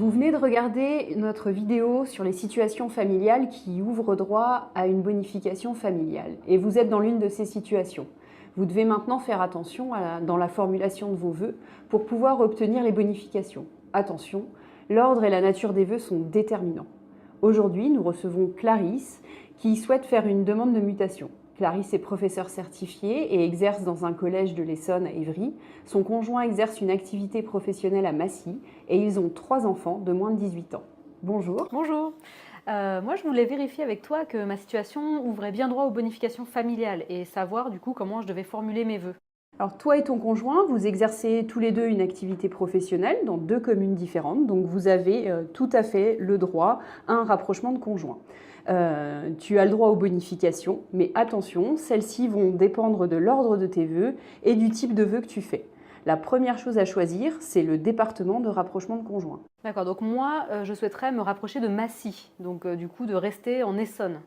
Vous venez de regarder notre vidéo sur les situations familiales qui ouvrent droit à une bonification familiale et vous êtes dans l'une de ces situations. Vous devez maintenant faire attention dans la formulation de vos vœux pour pouvoir obtenir les bonifications. Attention, l'ordre et la nature des vœux sont déterminants. Aujourd'hui, nous recevons Clarisse qui souhaite faire une demande de mutation. Clarisse est professeure certifiée et exerce dans un collège de l'Essonne à Évry. Son conjoint exerce une activité professionnelle à Massy et ils ont 3 enfants de moins de 18 ans. Bonjour. Bonjour. Moi, je voulais vérifier avec toi que ma situation ouvrait bien droit aux bonifications familiales et savoir du coup comment je devais formuler mes vœux. Alors toi et ton conjoint, vous exercez tous les deux une activité professionnelle dans 2 communes différentes, donc vous avez tout à fait le droit à un rapprochement de conjoints. Tu as le droit aux bonifications, mais attention, celles-ci vont dépendre de l'ordre de tes vœux et du type de vœux que tu fais. La première chose à choisir, c'est le département de rapprochement de conjoints. D'accord, donc moi, je souhaiterais me rapprocher de Massy, donc du coup de rester en Essonne.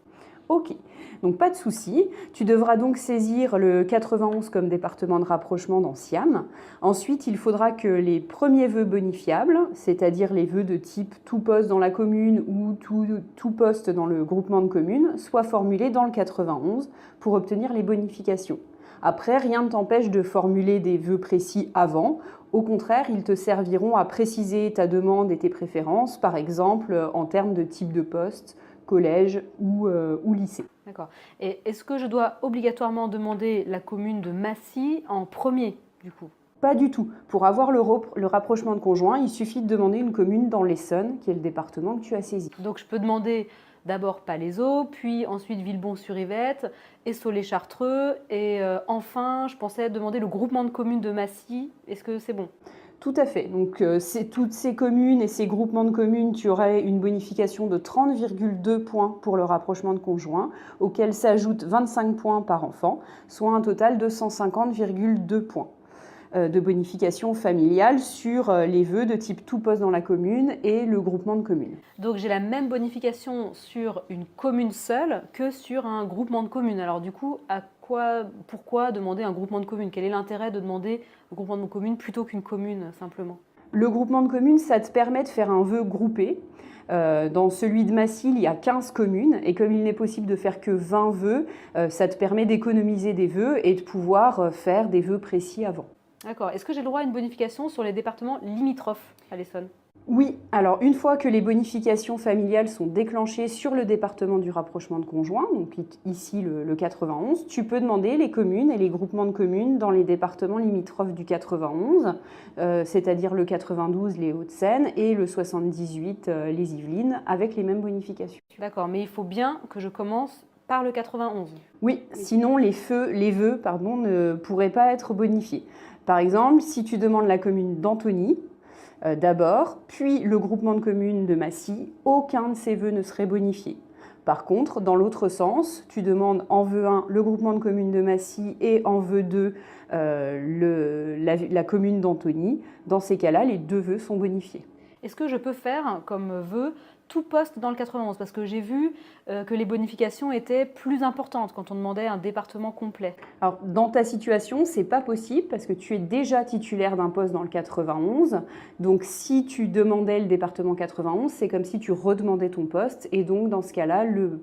Ok, donc pas de souci. Tu devras donc saisir le 91 comme département de rapprochement dans Siam. Ensuite, il faudra que les premiers vœux bonifiables, c'est-à-dire les vœux de type tout poste dans la commune ou tout poste dans le groupement de communes, soient formulés dans le 91 pour obtenir les bonifications. Après, rien ne t'empêche de formuler des vœux précis avant. Au contraire, ils te serviront à préciser ta demande et tes préférences, par exemple en termes de type de poste, collège ou lycée. D'accord. Et est-ce que je dois obligatoirement demander la commune de Massy en premier du coup? Pas du tout. Pour avoir le rapprochement de conjoints, il suffit de demander une commune dans l'Essonne, qui est le département que tu as saisi. Donc je peux demander d'abord Palaiseau, puis ensuite Villebon-sur-Yvette, Essollet-Chartreux, et enfin je pensais demander le groupement de communes de Massy. Est-ce que c'est bon? Tout à fait. Donc, toutes ces communes et ces groupements de communes, tu aurais une bonification de 30,2 points pour le rapprochement de conjoints, auquel s'ajoutent 25 points par enfant, soit un total de 150,2 points de bonification familiale sur les vœux de type tout poste dans la commune et le groupement de communes. Donc j'ai la même bonification sur une commune seule que sur un groupement de communes. Alors du coup, pourquoi demander un groupement de communes? Quel est l'intérêt de demander un groupement de communes plutôt qu'une commune simplement? Le groupement de communes, ça te permet de faire un vœu groupé. Dans celui de Massy, il y a 15 communes et comme il n'est possible de faire que 20 vœux, ça te permet d'économiser des vœux et de pouvoir faire des vœux précis avant. D'accord. Est-ce que j'ai le droit à une bonification sur les départements limitrophes à l'Essonne? Oui, alors une fois que les bonifications familiales sont déclenchées sur le département du rapprochement de conjoints, donc ici le 91, tu peux demander les communes et les groupements de communes dans les départements limitrophes du 91, c'est-à-dire le 92, les Hauts-de-Seine, et le 78, les Yvelines, avec les mêmes bonifications. D'accord, mais il faut bien que je commence par le 91. Oui, sinon les vœux ne pourraient pas être bonifiés. Par exemple, si tu demandes la commune d'Antony, d'abord, puis le groupement de communes de Massy, aucun de ces vœux ne serait bonifié. Par contre, dans l'autre sens, tu demandes en vœu 1 le groupement de communes de Massy et en vœu 2 la commune d'Antony. Dans ces cas-là, les 2 vœux sont bonifiés. Est-ce que je peux faire comme vœu tout poste dans le 91? Parce que j'ai vu que les bonifications étaient plus importantes quand on demandait un département complet. Alors, dans ta situation, c'est pas possible parce que tu es déjà titulaire d'un poste dans le 91. Donc, si tu demandais le département 91, c'est comme si tu redemandais ton poste. Et donc, dans ce cas-là, le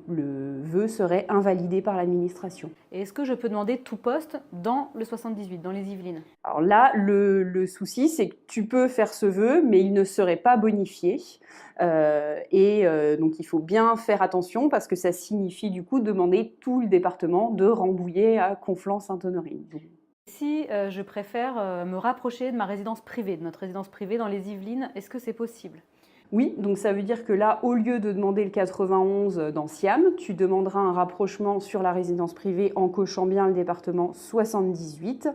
vœu serait invalidé par l'administration. Et est-ce que je peux demander tout poste dans le 78, dans les Yvelines? Alors là, le souci, c'est que tu peux faire ce vœu, mais il ne serait pas bonifié. Donc, il faut bien faire attention parce que ça signifie du coup demander tout le département de Rambouillet à Conflans-Sainte-Honorine. Si je préfère me rapprocher de ma résidence privée, de notre résidence privée dans les Yvelines, est-ce que c'est possible? Oui, donc ça veut dire que là, au lieu de demander le 91 dans Siam, tu demanderas un rapprochement sur la résidence privée en cochant bien le département 78.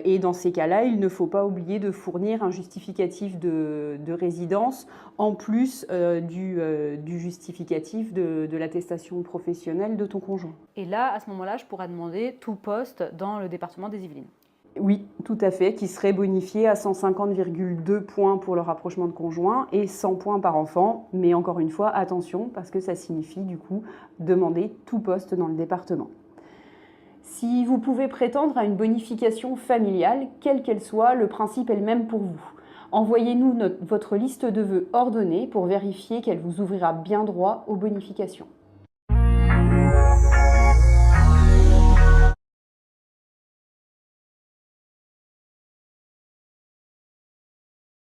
Et dans ces cas-là, il ne faut pas oublier de fournir un justificatif de résidence en plus du justificatif de l'attestation professionnelle de ton conjoint. Et là, à ce moment-là, je pourrais demander tout poste dans le département des Yvelines. Oui, tout à fait, qui serait bonifié à 150,2 points pour le rapprochement de conjoints et 100 points par enfant. Mais encore une fois, attention, parce que ça signifie du coup demander tout poste dans le département. Si vous pouvez prétendre à une bonification familiale, quelle qu'elle soit, le principe est le même pour vous. Envoyez-nous votre liste de vœux ordonnée pour vérifier qu'elle vous ouvrira bien droit aux bonifications.